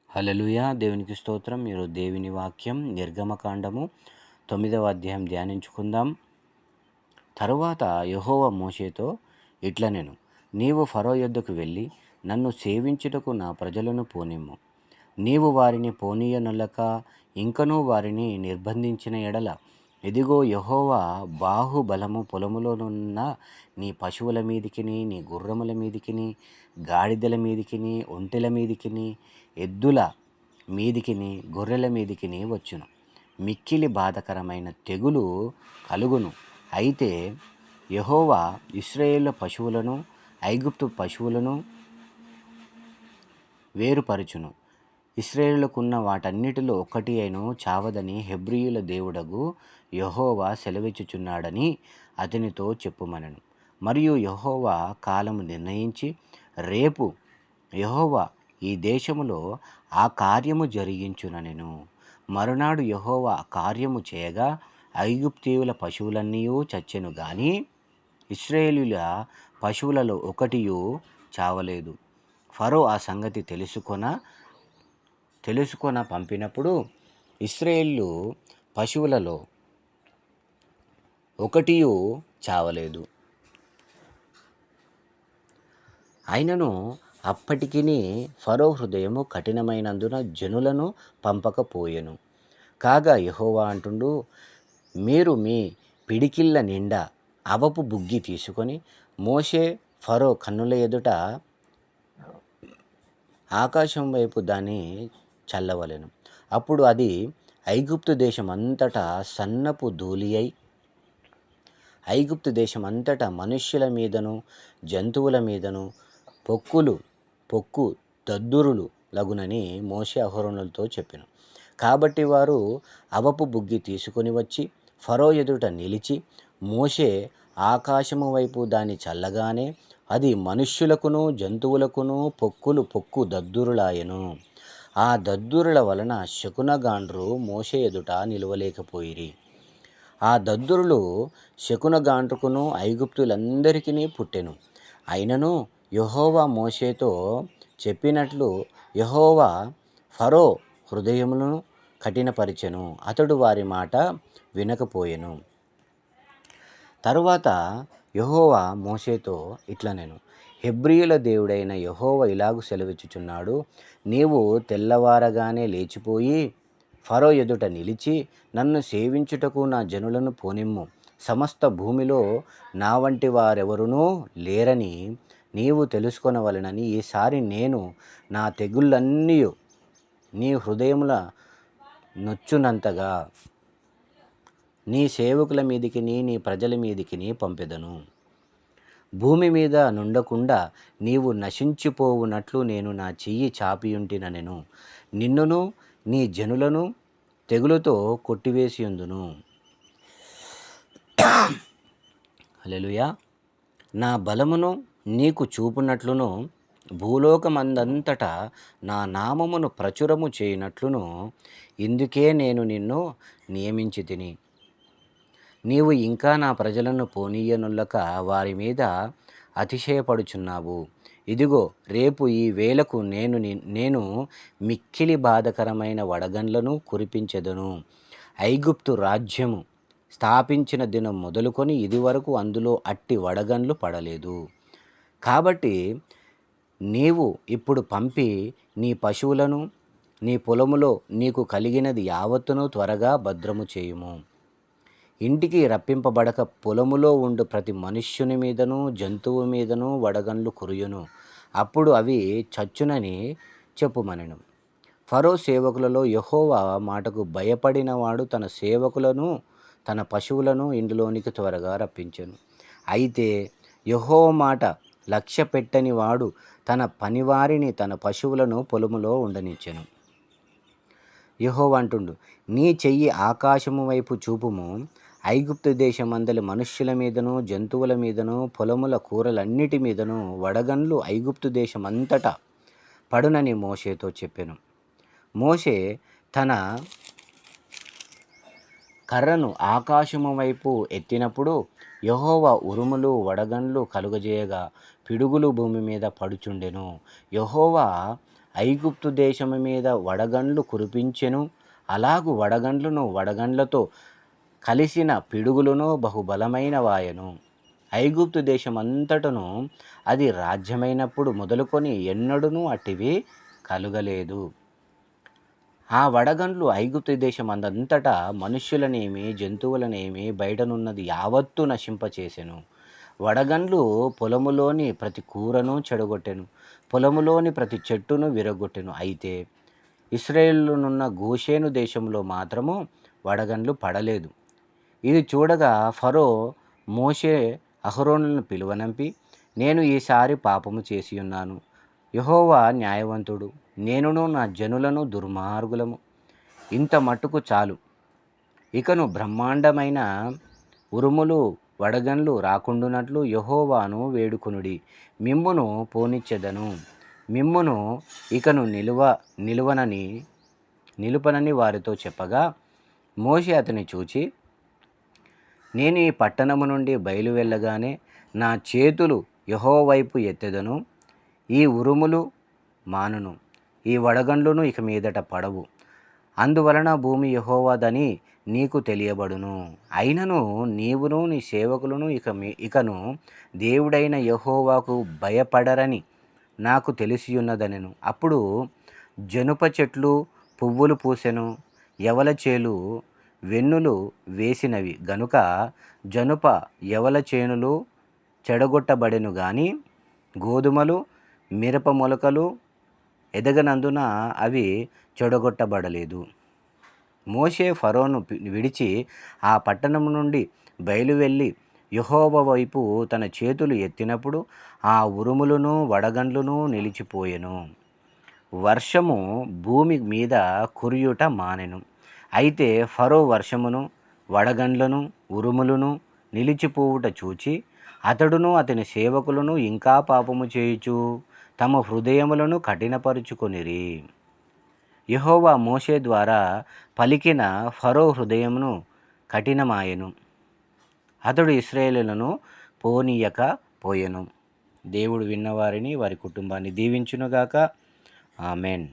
హల్లెలూయా! దేవునికి స్తోత్రం. ఈరోజు దేవుని వాక్యం నిర్గమకాండము 9వ అధ్యాయం ధ్యానించుకుందాం. తరువాత యెహోవా మోషేతో ఇట్లనెను, నీవు ఫరో యొద్దకు వెళ్ళి నన్ను సేవించుటకు నా ప్రజలను పోనిమ్ము. నీవు వారిని పోనీయనొల్లక ఇంకనూ వారిని నిర్బంధించిన ఎడల, ఇదిగో యెహోవా బాహుబలము పొలములోనున్న నీ పశువుల మీదికిని, నీ గుర్రముల మీదికిని, గాడిదల మీదికిని, ఒంటెల మీదికిని, ఎద్దుల మీదికిని, గొర్రెల మీదికిని వచ్చును. మిక్కిలి బాధకరమైన తెగులు కలుగును. అయితే యెహోవా ఇశ్రాయేలు పశువులను ఐగుప్తు పశువులను వేరుపరచును. ఇశ్రాయేలుకున్న వాటన్నిటిలో ఒక్కటి అయినను చావదని హెబ్రీయుల దేవుడగు యెహోవా సెలవిచ్చుచున్నాడని అతనితో చెప్పుమనెను. మరియు యెహోవా కాలము నిర్ణయించి, రేపు యెహోవా ఈ దేశములో ఆ కార్యము జరిగించుననెను. మరునాడు యెహోవా కార్యము చేయగా ఐగుప్తీయుల పశువులన్నీయూ చచ్చెను గాని ఇశ్రాయేలీయుల పశువులలో ఒకటియూ చావలేదు. ఫరో ఆ సంగతి తెలుసుకొన పంపినప్పుడు ఇశ్రాయేలు పశువులలో ఒకటియూ చావలేదు. అయినను అప్పటికిని ఫరో హృదయము కఠినమైనందున జనులను పంపకపోయెను. కాగా యెహోవా అంటుండు, మీరు మీ పిడికిళ్ళ నిండా అవపు బుగ్గి తీసుకొని మోషే ఫరో కన్నుల ఎదుట ఆకాశం వైపు దాన్ని చల్లవలెను. అప్పుడు అది ఐగుప్తు దేశమంతటా సన్నపు ధూళి అయి ఐగుప్తు దేశమంతటా మనుష్యుల మీదను జంతువుల మీదను పొక్కు దద్దురులు లగునని మోషే అహరోనులతో చెప్పెను. కాబట్టి వారు అవపు బుగ్గి తీసుకొని వచ్చి ఫరో ఎదుట నిలిచి, మోషే ఆకాశము వైపు దాన్ని చల్లగానే అది మనుష్యులకును జంతువులకును పొక్కు దద్దురులాయెను. ఆ దద్దురుల వలన శకునగాండ్రు మోషే ఎదుట నిలువలేకపోయిరి. ఆ దద్దురులు శకునగాండ్రుకును ఐగుప్తులందరికీ పుట్టెను. అయినను యెహోవా మోషేతో చెప్పినట్లు యెహోవా ఫరో హృదయములను కఠినపరిచెను, అతడు వారి మాట వినకపోయెను. తరువాత యెహోవా మోషేతో ఇట్లనెను, హెబ్రీయుల దేవుడైన యెహోవా ఇలాగు సెలవిచ్చుచున్నాడు, నీవు తెల్లవారగానే లేచిపోయి ఫరో ఎదుట నిలిచి, నన్ను సేవించుటకు నా జనులను పోనిమ్ము. సమస్త భూమిలో నా వంటి వారెవరునూ లేరని నీవు తెలుసుకొనవలెనని ఈసారి నేను నా తెగుళ్ళన్నీయు నీ హృదయముల నొచ్చునంతగా నీ సేవకుల మీదికిని నీ ప్రజల మీదికిని పంపెదను. భూమి మీద నుండకుండా నీవు నశించిపోవునట్లు నేను నా చెయ్యి చాపియుంటిననెను. నిన్నును నీ జనులను తెగులుతో కొట్టివేసియుందును. హల్లెలూయా! నా బలమును నీకు చూపునట్లును భూలోకమందంతటా నా నామమును ప్రచురము చేయునట్లును ఇందుకే నేను నిన్ను నియమించితిని. నీవు ఇంకా నా ప్రజలను పోనీయనొల్లక వారి మీద అతిశయపడుచున్నావు. ఇదిగో, రేపు ఈ వేళకు నేను మిక్కిలి బాధకరమైన వడగండ్లను కురిపించెదను. ఐగుప్తు రాజ్యము స్థాపించిన దినం మొదలుకొని ఇదివరకు అందులో అట్టి వడగండ్లు పడలేదు. కాబట్టి నీవు ఇప్పుడు పంపి నీ పశువులను నీ పొలములో నీకు కలిగినది యావత్తును త్వరగా భద్రము చేయుము. ఇంటికి రప్పింపబడక పొలములో ఉండు ప్రతి మనుష్యుని మీదను జంతువు మీదను వడగండ్లు కురియును. అప్పుడు అవి చచ్చునని చెప్పుమనెను. ఫరో సేవకులలో యెహోవా మాటకు భయపడినవాడు తన సేవకులను తన పశువులను ఇంటిలోనికి త్వరగా రప్పించెను. అయితే యెహోవా మాట లక్ష్య పెట్టని వాడు తన పనివారిని తన పశువులను పొలములో ఉండనిచ్చెను. యెహోవా అంటుండు, నీ చెయ్యి ఆకాశము వైపు చూపుము. ఐగుప్తు దేశమందలి మనుష్యుల మీదను జంతువుల మీదను పొలముల కూరలన్నిటి మీదను వడగండ్లు ఐగుప్తు దేశమంతటా పడునని మోషేతో చెప్పెను. మోషే తన కర్రను ఆకాశము వైపు ఎత్తినప్పుడు యెహోవా ఉరుములు వడగండ్లు కలుగజేయగా పిడుగులు భూమి మీద పడుచుండెను. యెహోవా ఐగుప్తు దేశము మీద వడగండ్లు కురిపించెను. అలాగు వడగండ్లతో కలిసిన పిడుగులను బహుబలమైన వాయను. ఐగుప్తు దేశమంతటను అది రాజ్యమైనప్పుడు మొదలుకొని ఎన్నడూనూ అట్టివి కలుగలేదు. ఆ వడగండ్లు ఐగుప్తు దేశమందంతటా మనుష్యులనేమి జంతువులనేమి బయటనున్నది యావత్తు నశింపచేసెను. వడగండ్లు పొలములోని ప్రతి కూరను చెడగొట్టెను, పొలములోని ప్రతి చెట్టును విరగొట్టెను. అయితే ఇశ్రాయేలునున్న గోషేను దేశంలో మాత్రము వడగండ్లు పడలేదు. ఇది చూడగా ఫరో మోషే అహరోనులను పిలువనంపి, నేను ఈసారి పాపము చేసియున్నాను. యెహోవా న్యాయవంతుడు, నేనును నా జనులను దుర్మార్గులము. ఇంత మట్టుకు చాలు. ఇకను బ్రహ్మాండమైన ఉరుములు వడగండ్లు రాకుండునట్లు యెహోవాను వేడుకొనుడి. మిమ్మును పోనిచ్చెదను, మిమ్మును ఇకను నిలుపనని వారితో చెప్పగా, మోషే అతని చూచి, నేను ఈ పట్టణము నుండి బయలు వెళ్ళగానే నా చేతులు యెహోవా వైపు ఎత్తెదను. ఈ ఉరుములు మానును, ఈ వడగండ్లును ఇక మీదట పడవు. అందువలన భూమి యెహోవాదని నీకు తెలియబడును. అయినను నీవును నీ సేవకులను ఇకను దేవుడైన యెహోవాకు భయపడరని నాకు తెలిసియున్నదనెను. అప్పుడు జనుప చెట్లు పువ్వులు పూసెను, యవల చేలు వెన్నులు వేసినవి గనుక జనుప యవల చేనులు చెడగొట్టబడెను గాని గోధుమలు మిరప మొలకలు ఎదగనందున అవి చెడగొట్టబడలేదు. మోషే ఫరోను విడిచి ఆ పట్టణం నుండి బయలు వెళ్ళి యెహోవా వైపు తన చేతులు ఎత్తినప్పుడు ఆ ఉరుములను వడగండ్లును నిలిచిపోయెను. వర్షము భూమి మీద కురియుట మానెను. అయితే ఫరో వర్షమును వడగండ్లను ఉరుములను నిలిచిపోవుట చూచి అతడును అతని సేవకులను ఇంకా పాపము చేయుచు తమ హృదయములను కఠినపరుచుకొనిరి. యెహోవా మోషే ద్వారా పలికిన ఫరో హృదయమును కఠినమాయెను. అతడు ఇశ్రాయేలులను పోనీయక పోయెను. దేవుడు విన్నవారిని వారి కుటుంబాన్ని దీవించునుగాక. ఆమెన్.